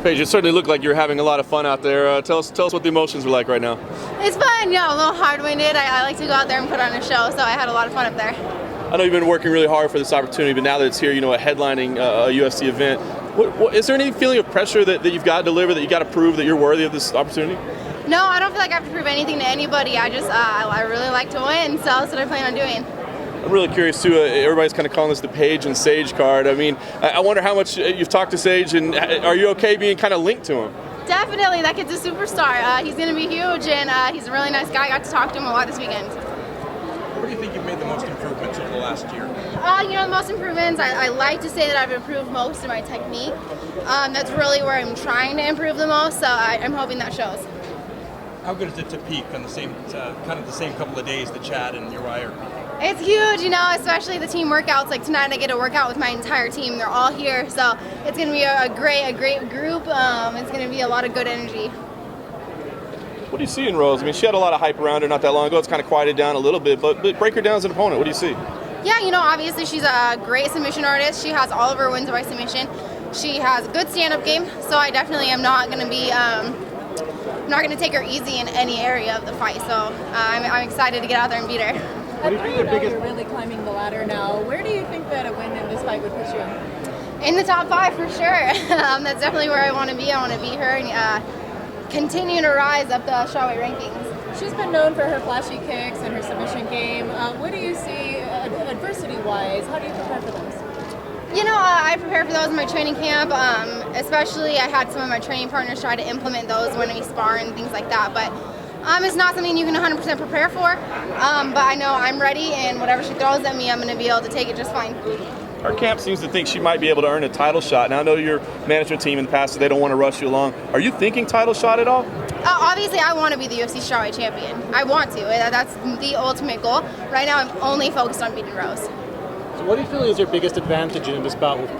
Paige, it certainly looked like you were having a lot of fun out there. Tell us what the emotions were like right now. It's fun, a little hard-winded. I like to go out there and put on a show, so I had a lot of fun up there. I know you've been working really hard for this opportunity, but now that it's here, headlining a UFC event, is there any feeling of pressure that you've got to deliver, that you got to prove that you're worthy of this opportunity? No, I don't feel like I have to prove anything to anybody. I really like to win, so that's what I plan on doing. I'm really curious too. Everybody's kind of calling this the Paige and Sage card. I mean, I wonder how much you've talked to Sage, and are you okay being kind of linked to him? Definitely, that kid's a superstar. He's going to be huge, and he's a really nice guy. I got to talk to him a lot this weekend. Where do you think you've made the most improvements over the last year? The most improvements, I like to say that I've improved most in my technique. That's really where I'm trying to improve the most, so I'm hoping that shows. How good is it to peak on the same couple of days that Chad and Uriah are peaking? It's huge, especially the team workouts. Like tonight, I get to work out with my entire team. They're all here, so it's going to be a great group. It's going to be a lot of good energy. What do you see in Rose? I mean, she had a lot of hype around her not that long ago. It's kind of quieted down a little bit, but break her down as an opponent. What do you see? Yeah, obviously she's a great submission artist. She has all of her wins by submission. She has a good stand-up game, so I definitely am not going to be not going to take her easy in any area of the fight. So I'm excited to get out there and beat her. What do you think you're really climbing the ladder now? Where do you think that a win in this fight would put you in the top 5 for sure. That's definitely where I want to be. I want to beat her and continue to rise up the strawweight rankings. She's been known for her flashy kicks and her submission game. What do you see adversity-wise? How do you prepare for those? I prepare for those in my training camp. Especially, I had some of my training partners try to implement those when we spar and things like that. But it's not something you can 100% prepare for. But I know I'm ready, and whatever she throws at me, I'm going to be able to take it just fine. Our camp seems to think she might be able to earn a title shot. Now, I know your management team in the past, so they don't want to rush you along. Are you thinking title shot at all? Obviously, I want to be the UFC strawweight champion. I want to. That's the ultimate goal. Right now, I'm only focused on beating Rose. So what do you feel is your biggest advantage in this bout with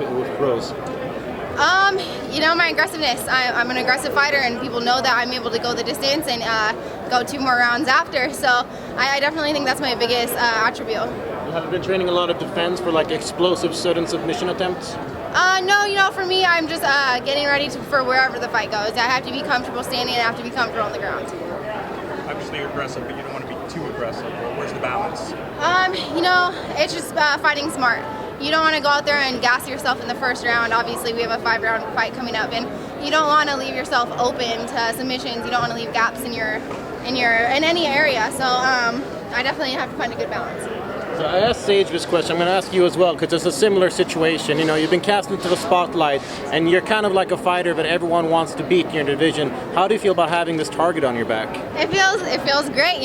Rose? My aggressiveness. I'm an aggressive fighter, and people know that I'm able to go the distance and go 2 more rounds after. So I definitely think that's my biggest attribute. You haven't been training a lot of defense for explosive sudden submission attempts? No, for me, I'm just getting ready for wherever the fight goes. I have to be comfortable standing and I have to be comfortable on the ground. Obviously you're aggressive, but you don't want to be too aggressive. Where's the balance? It's just fighting smart. You don't want to go out there and gas yourself in the first round. Obviously, we have a 5-round fight coming up, and you don't want to leave yourself open to submissions. You don't want to leave gaps in any area. So I definitely have to find a good balance. So I asked Sage this question. I'm going to ask you as well, because it's a similar situation. You've been cast into the spotlight, and you're kind of like a fighter that everyone wants to beat in your division. How do you feel about having this target on your back? It feels great,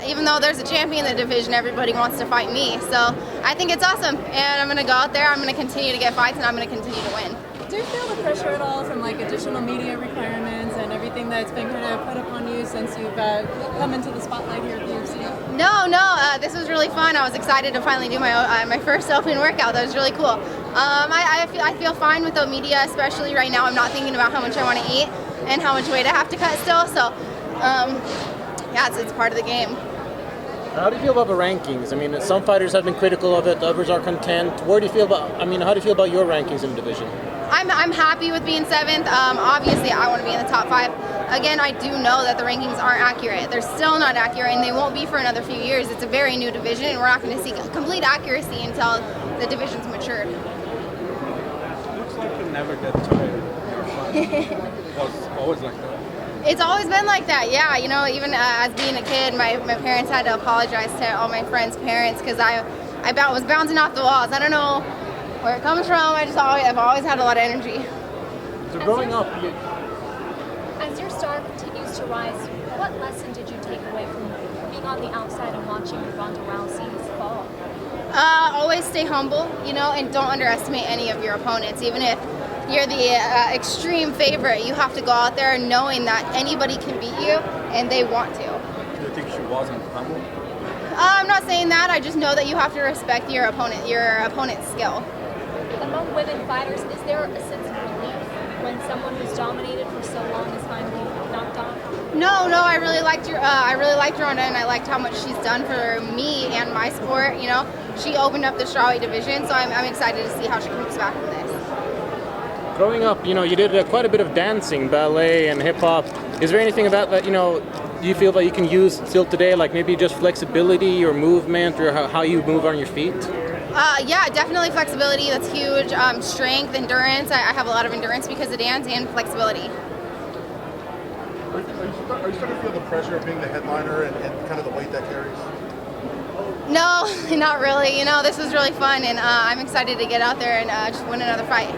even though there's a champion in the division, everybody wants to fight me. So I think it's awesome, and I'm going to go out there, I'm going to continue to get fights, and I'm going to continue to win. Do you feel the pressure at all from additional media requirements and everything that's been kind of put upon you since you've come into the spotlight here at the UFC? No, this was really fun. I was excited to finally do my first open workout. That was really cool. I feel fine without media, especially right now. I'm not thinking about how much I want to eat and how much weight I have to cut still. So, it's part of the game. How do you feel about the rankings? I mean, some fighters have been critical of it, others are content. How do you feel about your rankings in the division? I'm happy with being 7th. Obviously, I want to be in the top 5. Again, I do know that the rankings aren't accurate. They're still not accurate, and they won't be for another few years. It's a very new division, and we're not going to see complete accuracy until the division's matured. Looks like you never get tired. It's always like that. It's always been like that, yeah. Even as being a kid, my parents had to apologize to all my friends' parents because I was bouncing off the walls. I don't know where it comes from. I've always had a lot of energy. So growing up, as your star continues to rise, what lesson did you take away from being on the outside and watching Ronda Rousey's fall? Always stay humble, and don't underestimate any of your opponents. Even if you're the extreme favorite, you have to go out there knowing that anybody can beat you, and they want to. Do you think she wasn't humble? I'm not saying that. I just know that you have to respect your opponent's skill. Among women fighters, is there a sense of relief when someone who's dominated for so long is finally knocked off? No, I really liked Ronda, and I liked how much she's done for me and my sport. She opened up the strawweight division, so I'm excited to see how she comes back from this. Growing up, you know, you did quite a bit of dancing, ballet and hip hop. Is there anything about that, you know, do you feel that you can use still today, like maybe just flexibility or movement or how you move on your feet? Yeah, definitely flexibility. That's huge. Strength, endurance. I have a lot of endurance because of dance and flexibility. Are you starting to feel the pressure of being the headliner and kind of the weight that carries? No, not really. You know, this was really fun, and I'm excited to get out there and just win another fight.